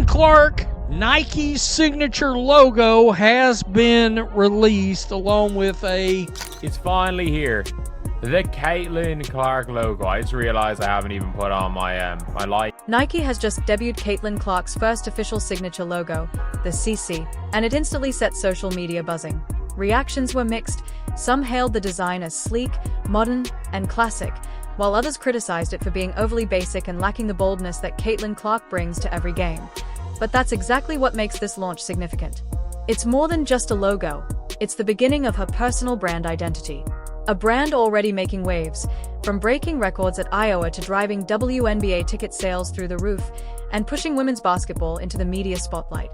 Clark, Nike's signature logo has been released along with It's finally here. The Caitlin Clark logo. I just realized I haven't even put on my like. Nike has just debuted Caitlin Clark's first official signature logo, the CC, and it instantly set social media buzzing. Reactions were mixed. Some hailed the design as sleek, modern, and classic, while others criticized it for being overly basic and lacking the boldness that Caitlin Clark brings to every game. But that's exactly what makes this launch significant. It's more than just a logo. It's the beginning of her personal brand identity. A brand already making waves, from breaking records at Iowa to driving WNBA ticket sales through the roof and pushing women's basketball into the media spotlight.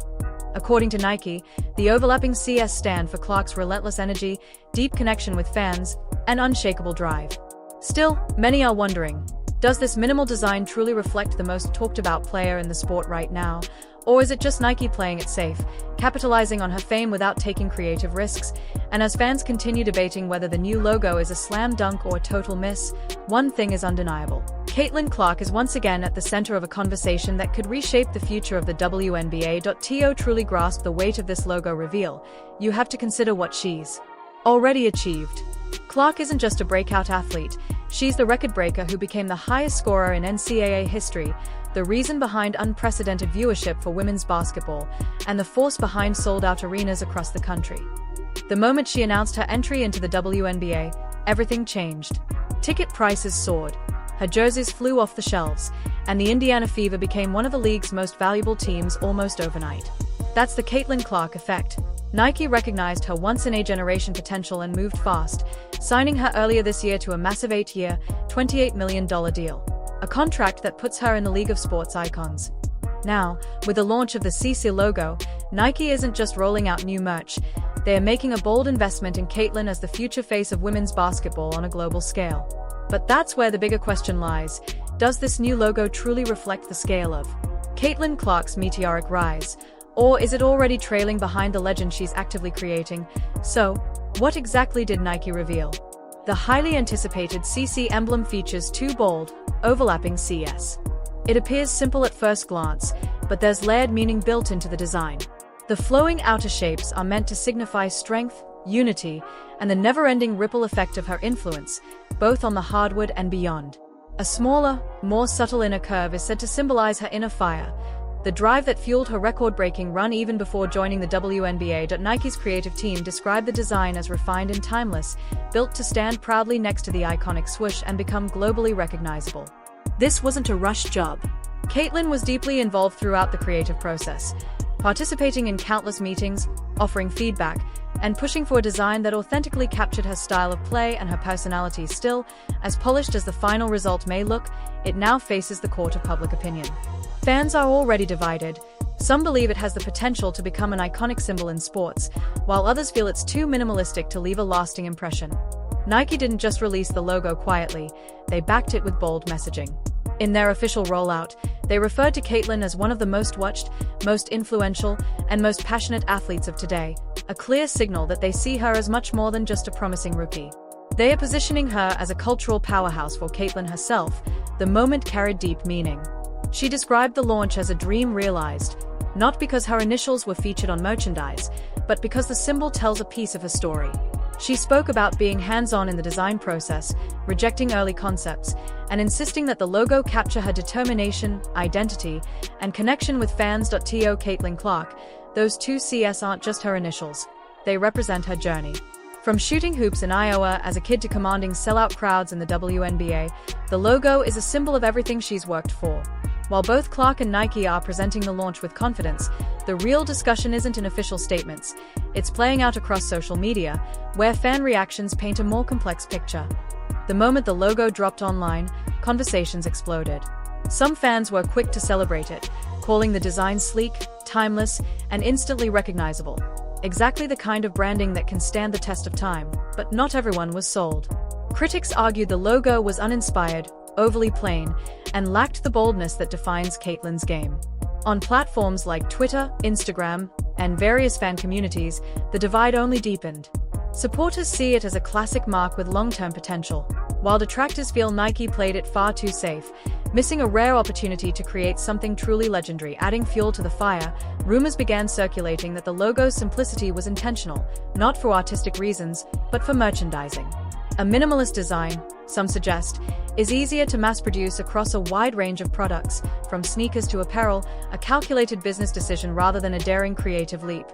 According to Nike, the overlapping CS stand for Clark's relentless energy, deep connection with fans, and unshakable drive. Still, many are wondering, does this minimal design truly reflect the most talked about player in the sport right now? Or is it just Nike playing it safe, capitalizing on her fame without taking creative risks? And as fans continue debating whether the new logo is a slam dunk or a total miss, one thing is undeniable. Caitlin Clark is once again at the center of a conversation that could reshape the future of the WNBA. To truly grasp the weight of this logo reveal, you have to consider what she's already achieved. Clark isn't just a breakout athlete, she's the record breaker who became the highest scorer in NCAA history, the reason behind unprecedented viewership for women's basketball, and the force behind sold-out arenas across the country. The moment she announced her entry into the WNBA, everything changed. Ticket prices soared, her jerseys flew off the shelves, and the Indiana Fever became one of the league's most valuable teams almost overnight. That's the Caitlin Clark effect. Nike recognized her once-in-a-generation potential and moved fast, signing her earlier this year to a massive 8-year, $28 million deal. A contract that puts her in the league of sports icons. Now, with the launch of the CC logo, Nike isn't just rolling out new merch, they are making a bold investment in Caitlin as the future face of women's basketball on a global scale. But that's where the bigger question lies. Does this new logo truly reflect the scale of Caitlin Clark's meteoric rise? Or is it already trailing behind the legend she's actively creating? So, what exactly did Nike reveal? The highly anticipated CC emblem features two bold, overlapping CS. It appears simple at first glance, but there's layered meaning built into the design. The flowing outer shapes are meant to signify strength, unity, and the never-ending ripple effect of her influence, both on the hardwood and beyond. A smaller, more subtle inner curve is said to symbolize her inner fire, the drive that fueled her record-breaking run even before joining the WNBA. Nike's creative team described the design as refined and timeless, built to stand proudly next to the iconic swoosh and become globally recognizable. This wasn't a rushed job. Caitlin was deeply involved throughout the creative process, participating in countless meetings, offering feedback, and pushing for a design that authentically captured her style of play and her personality. Still, as polished as the final result may look, it now faces the court of public opinion. Fans are already divided. Some believe it has the potential to become an iconic symbol in sports, while others feel it's too minimalistic to leave a lasting impression. Nike didn't just release the logo quietly, they backed it with bold messaging. In their official rollout, they referred to Caitlin as one of the most watched, most influential, and most passionate athletes of today, a clear signal that they see her as much more than just a promising rookie. They are positioning her as a cultural powerhouse. For Caitlin herself, the moment carried deep meaning. She described the launch as a dream realized, not because her initials were featured on merchandise, but because the symbol tells a piece of her story. She spoke about being hands-on in the design process, rejecting early concepts, and insisting that the logo capture her determination, identity, and connection with fans. Caitlin Clark, those two CS aren't just her initials, they represent her journey. From shooting hoops in Iowa as a kid to commanding sellout crowds in the WNBA, the logo is a symbol of everything she's worked for. While both Clark and Nike are presenting the launch with confidence, the real discussion isn't in official statements. It's playing out across social media, where fan reactions paint a more complex picture. The moment the logo dropped online, conversations exploded. Some fans were quick to celebrate it, calling the design sleek, timeless, and instantly recognizable. Exactly the kind of branding that can stand the test of time, but not everyone was sold. Critics argued the logo was uninspired, overly plain, and lacked the boldness that defines Caitlin's game. On platforms like Twitter, Instagram, and various fan communities, the divide only deepened. Supporters see it as a classic mark with long-term potential, while detractors feel Nike played it far too safe, Missing a rare opportunity to create something truly legendary, adding fuel to the fire, rumors began circulating that the logo's simplicity was intentional, not for artistic reasons, but for merchandising. A minimalist design, some suggest, is easier to mass-produce across a wide range of products, from sneakers to apparel, a calculated business decision rather than a daring creative leap.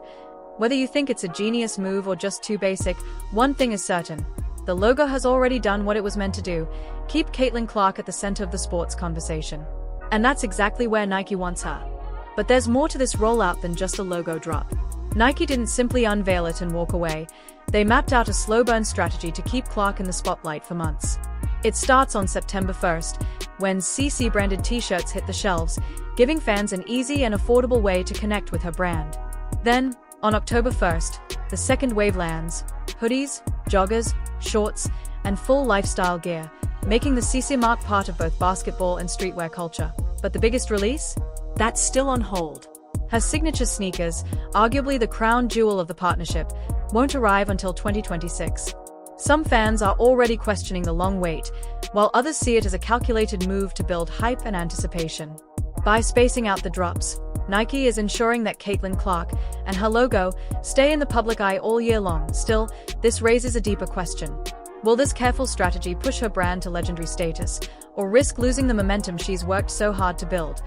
Whether you think it's a genius move or just too basic, one thing is certain. The logo has already done what it was meant to do: keep Caitlin Clark at the center of the sports conversation. And that's exactly where Nike wants her. But there's more to this rollout than just a logo drop. Nike didn't simply unveil it and walk away. They mapped out a slow-burn strategy to keep Clark in the spotlight for months. It starts on September 1st, when CC-branded t-shirts hit the shelves, giving fans an easy and affordable way to connect with her brand. Then, on October 1st, the second wave lands: hoodies, joggers, shorts, and full lifestyle gear, making the CC mark part of both basketball and streetwear culture. But the biggest release? That's still on hold. Her signature sneakers, arguably the crown jewel of the partnership, won't arrive until 2026. Some fans are already questioning the long wait, while others see it as a calculated move to build hype and anticipation. By spacing out the drops, Nike is ensuring that Caitlin Clark and her logo stay in the public eye all year long. Still, this raises a deeper question. Will this careful strategy push her brand to legendary status, or risk losing the momentum she's worked so hard to build?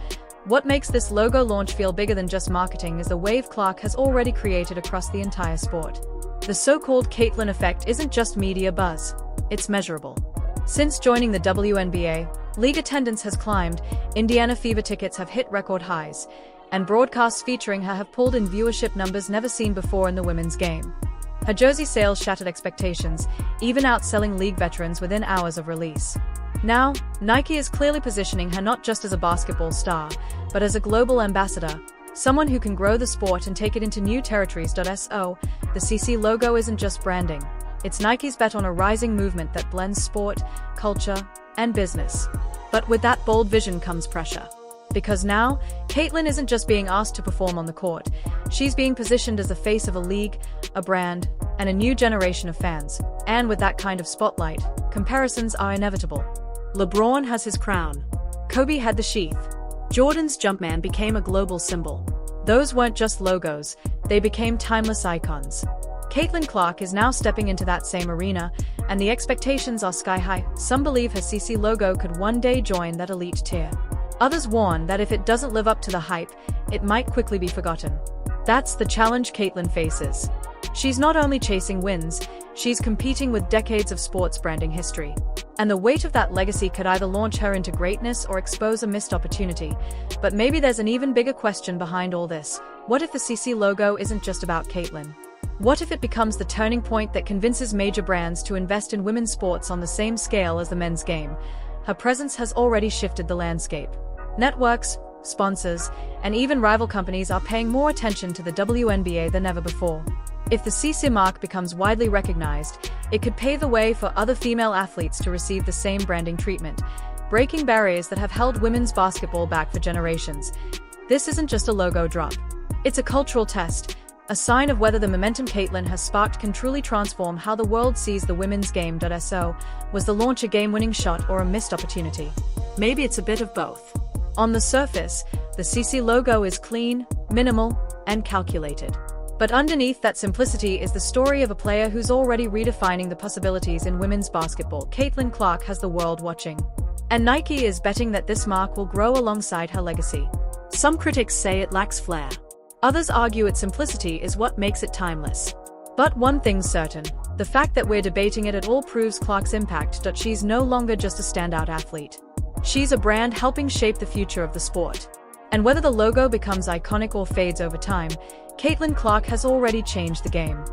What makes this logo launch feel bigger than just marketing is the wave Clark has already created across the entire sport. The so-called Caitlin effect isn't just media buzz, it's measurable. Since joining the WNBA, league attendance has climbed, Indiana Fever tickets have hit record highs, and broadcasts featuring her have pulled in viewership numbers never seen before in the women's game. Her jersey sales shattered expectations, even outselling league veterans within hours of release. Now, Nike is clearly positioning her not just as a basketball star, but as a global ambassador, someone who can grow the sport and take it into new territories. So, the CC logo isn't just branding. It's Nike's bet on a rising movement that blends sport, culture, and business. But with that bold vision comes pressure. Because now, Caitlin isn't just being asked to perform on the court, she's being positioned as the face of a league, a brand, and a new generation of fans. And with that kind of spotlight, comparisons are inevitable. LeBron has his crown. Kobe had the sheath. Jordan's Jumpman became a global symbol. Those weren't just logos, they became timeless icons. Caitlin Clark is now stepping into that same arena, and the expectations are sky high. Some believe her CC logo could one day join that elite tier. Others warn that if it doesn't live up to the hype, it might quickly be forgotten. That's the challenge Caitlin faces. She's not only chasing wins, she's competing with decades of sports branding history. And the weight of that legacy could either launch her into greatness or expose a missed opportunity. But maybe there's an even bigger question behind all this. What if the CC logo isn't just about Caitlin? What if it becomes the turning point that convinces major brands to invest in women's sports on the same scale as the men's game? Her presence has already shifted the landscape. Networks, sponsors, and even rival companies are paying more attention to the WNBA than ever before. If the CC mark becomes widely recognized, it could pave the way for other female athletes to receive the same branding treatment, breaking barriers that have held women's basketball back for generations. This isn't just a logo drop. It's a cultural test, a sign of whether the momentum Caitlin has sparked can truly transform how the world sees the women's game. So, was the launch a game-winning shot or a missed opportunity? Maybe it's a bit of both. On the surface, the CC logo is clean, minimal, and calculated. But underneath that simplicity is the story of a player who's already redefining the possibilities in women's basketball. Caitlin Clark has the world watching. And Nike is betting that this mark will grow alongside her legacy. Some critics say it lacks flair. Others argue its simplicity is what makes it timeless. But one thing's certain, the fact that we're debating it at all proves Clark's impact. She's no longer just a standout athlete. She's a brand helping shape the future of the sport. And whether the logo becomes iconic or fades over time, Caitlin Clark has already changed the game.